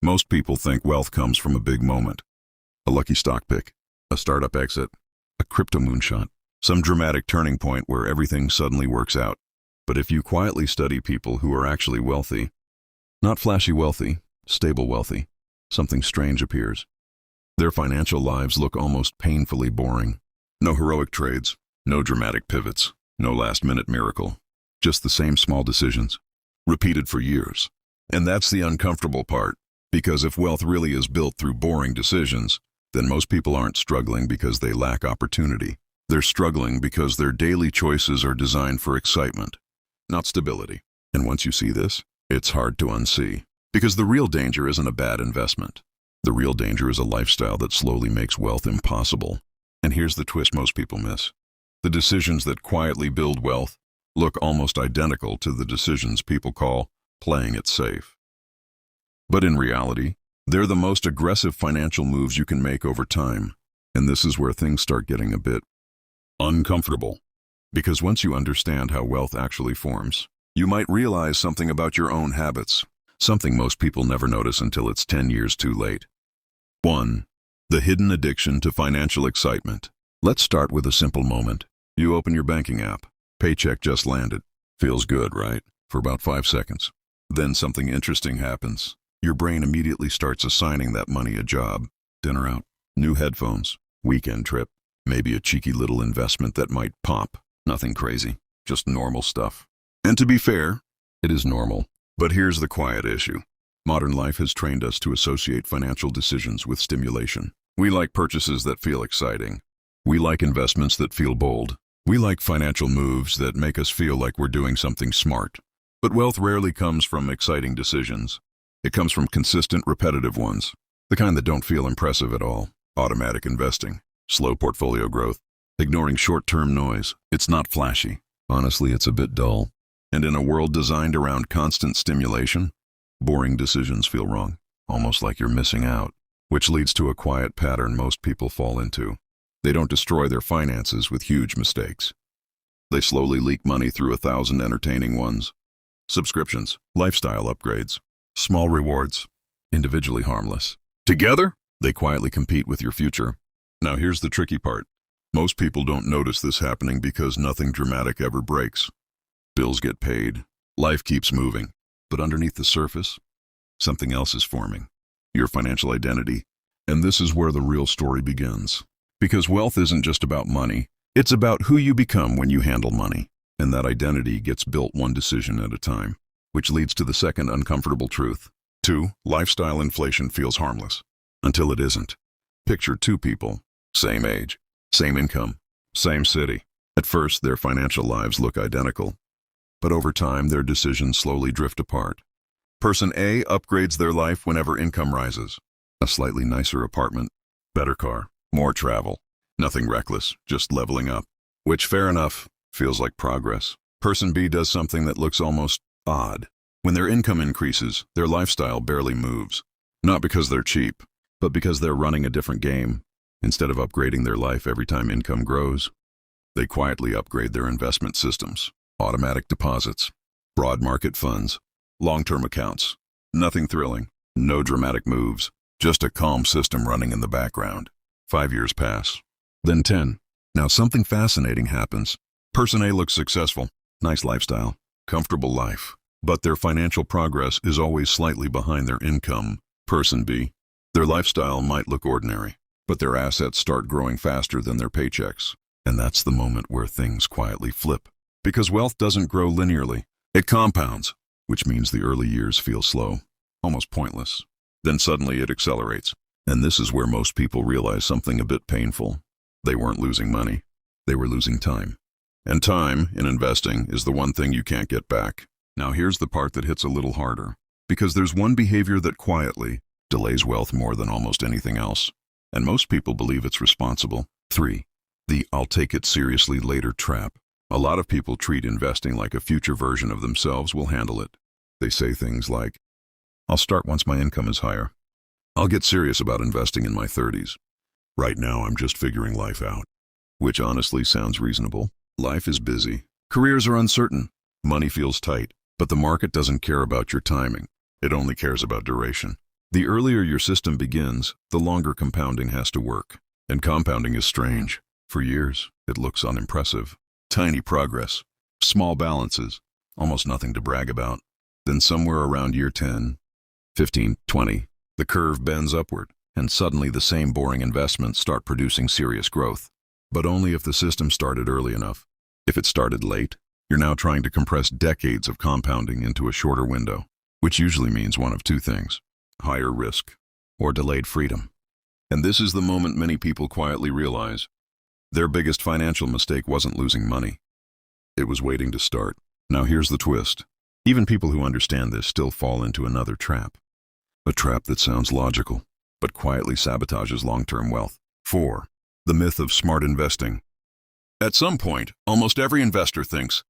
Most people think wealth comes from a big moment, a lucky stock pick, a startup exit, a crypto moonshot, some dramatic turning point where everything suddenly works out. But if you quietly study people who are actually wealthy, not flashy wealthy, stable wealthy, something strange appears. Their financial lives look almost painfully boring. No heroic trades, no dramatic pivots, no last-minute miracle. Just the same small decisions, repeated for years. And that's the uncomfortable part, because if wealth really is built through boring decisions, then most people aren't struggling because they lack opportunity. They're struggling because their daily choices are designed for excitement, not stability. And once you see this, it's hard to unsee. Because the real danger isn't a bad investment. The real danger is a lifestyle that slowly makes wealth impossible. And here's the twist most people miss. The decisions that quietly build wealth look almost identical to the decisions people call playing it safe. But in reality, they're the most aggressive financial moves you can make over time. And this is where things start getting a bit uncomfortable. Because once you understand how wealth actually forms, you might realize something about your own habits, something most people never notice until it's 10 years too late. 1. The hidden addiction to financial excitement. Let's start with a simple moment. You open your banking app. Paycheck just landed. Feels good, right? For about 5 seconds. Then something interesting happens. Your brain immediately starts assigning that money a job. Dinner out, new headphones, weekend trip, maybe a cheeky little investment that might pop. Nothing crazy, just normal stuff. And to be fair, it is normal. But here's the quiet issue. Modern life has trained us to associate financial decisions with stimulation. We like purchases that feel exciting. We like investments that feel bold. We like financial moves that make us feel like we're doing something smart. But wealth rarely comes from exciting decisions. It comes from consistent, repetitive ones. The kind that don't feel impressive at all. Automatic investing. Slow portfolio growth. Ignoring short-term noise. It's not flashy. Honestly, it's a bit dull. And in a world designed around constant stimulation, boring decisions feel wrong, almost like you're missing out, which leads to a quiet pattern most people fall into. They don't destroy their finances with huge mistakes. They slowly leak money through 1,000 entertaining ones. Subscriptions, lifestyle upgrades, small rewards, individually harmless. Together, they quietly compete with your future. Now here's the tricky part. Most people don't notice this happening because nothing dramatic ever breaks. Bills get paid, life keeps moving, but underneath the surface, something else is forming. Your financial identity. And this is where the real story begins. Because wealth isn't just about money, it's about who you become when you handle money. And that identity gets built one decision at a time, which leads to the second uncomfortable truth. 2. Lifestyle inflation feels harmless. Until it isn't. Picture two people, same age, same income, same city. At first, their financial lives look identical. But over time, their decisions slowly drift apart. Person A upgrades their life whenever income rises. A slightly nicer apartment, better car, more travel. Nothing reckless, just leveling up. Which, fair enough, feels like progress. Person B does something that looks almost odd. When their income increases, their lifestyle barely moves. Not because they're cheap, but because they're running a different game. Instead of upgrading their life every time income grows, they quietly upgrade their investment systems. Automatic deposits, broad market funds, long-term accounts. Nothing thrilling, no dramatic moves, just a calm system running in the background. 5 years pass, then 10. Now something fascinating happens. Person A looks successful, nice lifestyle, comfortable life, but their financial progress is always slightly behind their income. Person B, their lifestyle might look ordinary, but their assets start growing faster than their paychecks. And that's the moment where things quietly flip. Because wealth doesn't grow linearly. It compounds, which means the early years feel slow, almost pointless. Then suddenly it accelerates. And this is where most people realize something a bit painful. They weren't losing money. They were losing time. And time, in investing, is the one thing you can't get back. Now here's the part that hits a little harder. Because there's one behavior that quietly delays wealth more than almost anything else. And most people believe it's responsible. 3. The "I'll take it seriously later" trap. A lot of people treat investing like a future version of themselves will handle it. They say things like, "I'll start once my income is higher. I'll get serious about investing in my 30s. Right now, I'm just figuring life out." Which honestly sounds reasonable. Life is busy. Careers are uncertain. Money feels tight. But the market doesn't care about your timing. It only cares about duration. The earlier your system begins, the longer compounding has to work. And compounding is strange. For years, it looks unimpressive. Tiny progress, small balances, almost nothing to brag about. Then somewhere around year 10, 15, 20, the curve bends upward, and suddenly the same boring investments start producing serious growth. But only if the system started early enough. If it started late, you're now trying to compress decades of compounding into a shorter window, which usually means one of two things: higher risk or delayed freedom. And this is the moment many people quietly realize their biggest financial mistake wasn't losing money. It was waiting to start. Now here's the twist. Even people who understand this still fall into another trap. A trap that sounds logical, but quietly sabotages long-term wealth. 4. The myth of smart investing. At some point, almost every investor thinks,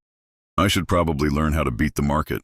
I should probably learn how to beat the market.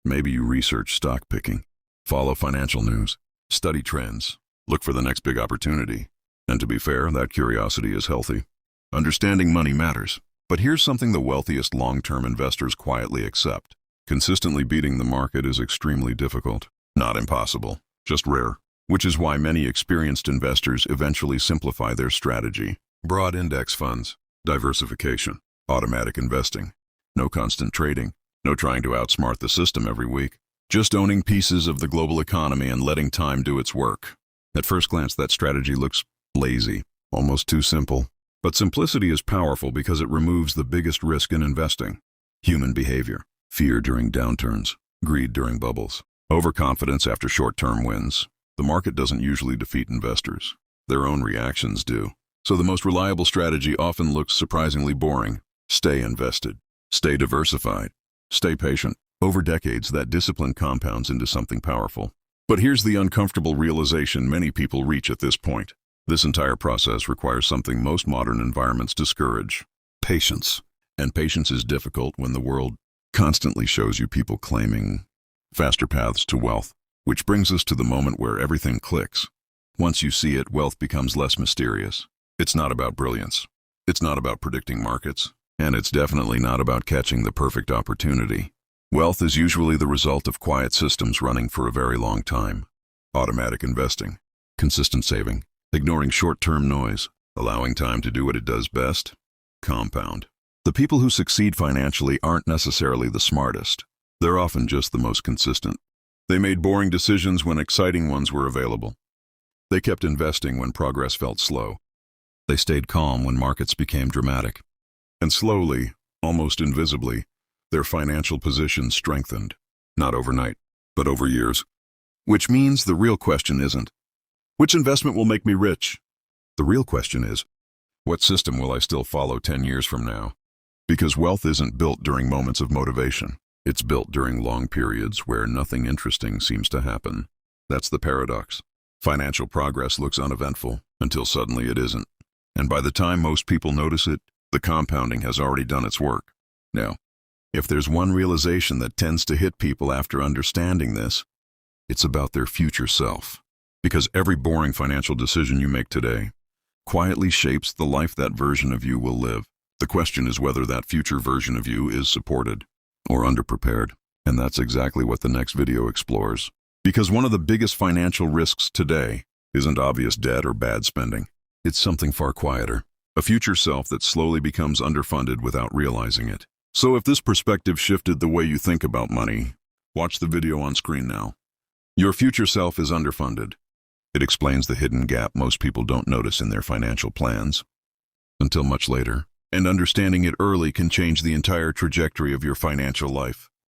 Maybe you research stock picking, follow financial news, study trends, look for the next big opportunity. And to be fair, that curiosity is healthy. Understanding money matters. But here's something the wealthiest long-term investors quietly accept. Consistently beating the market is extremely difficult. Not impossible, just rare. Which is why many experienced investors eventually simplify their strategy. Broad index funds, diversification, automatic investing. No constant trading, no trying to outsmart the system every week. Just owning pieces of the global economy and letting time do its work. At first glance, that strategy looks lazy, almost too simple. But simplicity is powerful because it removes the biggest risk in investing. Human behavior, fear during downturns, greed during bubbles, overconfidence after short-term wins. The market doesn't usually defeat investors. Their own reactions do. So the most reliable strategy often looks surprisingly boring. Stay invested. Stay diversified. Stay patient. Over decades, that discipline compounds into something powerful. But here's the uncomfortable realization many people reach at this point. This entire process requires something most modern environments discourage: patience. And patience is difficult when the world constantly shows you people claiming faster paths to wealth. Which brings us to the moment where everything clicks. Once you see it, wealth becomes less mysterious. It's not about brilliance. It's not about predicting markets. And it's definitely not about catching the perfect opportunity. Wealth is usually the result of quiet systems running for a very long time. Automatic investing, consistent saving, ignoring short-term noise, allowing time to do what it does best: compound. The people who succeed financially aren't necessarily the smartest. They're often just the most consistent. They made boring decisions when exciting ones were available. They kept investing when progress felt slow. They stayed calm when markets became dramatic. And slowly, almost invisibly, their financial position strengthened. Not overnight, but over years. Which means the real question isn't, which investment will make me rich? The real question is, what system will I still follow 10 years from now? Because wealth isn't built during moments of motivation. It's built during long periods where nothing interesting seems to happen. That's the paradox. Financial progress looks uneventful until suddenly it isn't. And by the time most people notice it, the compounding has already done its work. Now, if there's one realization that tends to hit people after understanding this, it's about their future self. Because every boring financial decision you make today quietly shapes the life that version of you will live. The question is whether that future version of you is supported or underprepared. And that's exactly what the next video explores. Because one of the biggest financial risks today isn't obvious debt or bad spending. It's something far quieter. A future self that slowly becomes underfunded without realizing it. So if this perspective shifted the way you think about money, watch the video on screen now. Your future self is underfunded. It explains the hidden gap most people don't notice in their financial plans until much later. And understanding it early can change the entire trajectory of your financial life.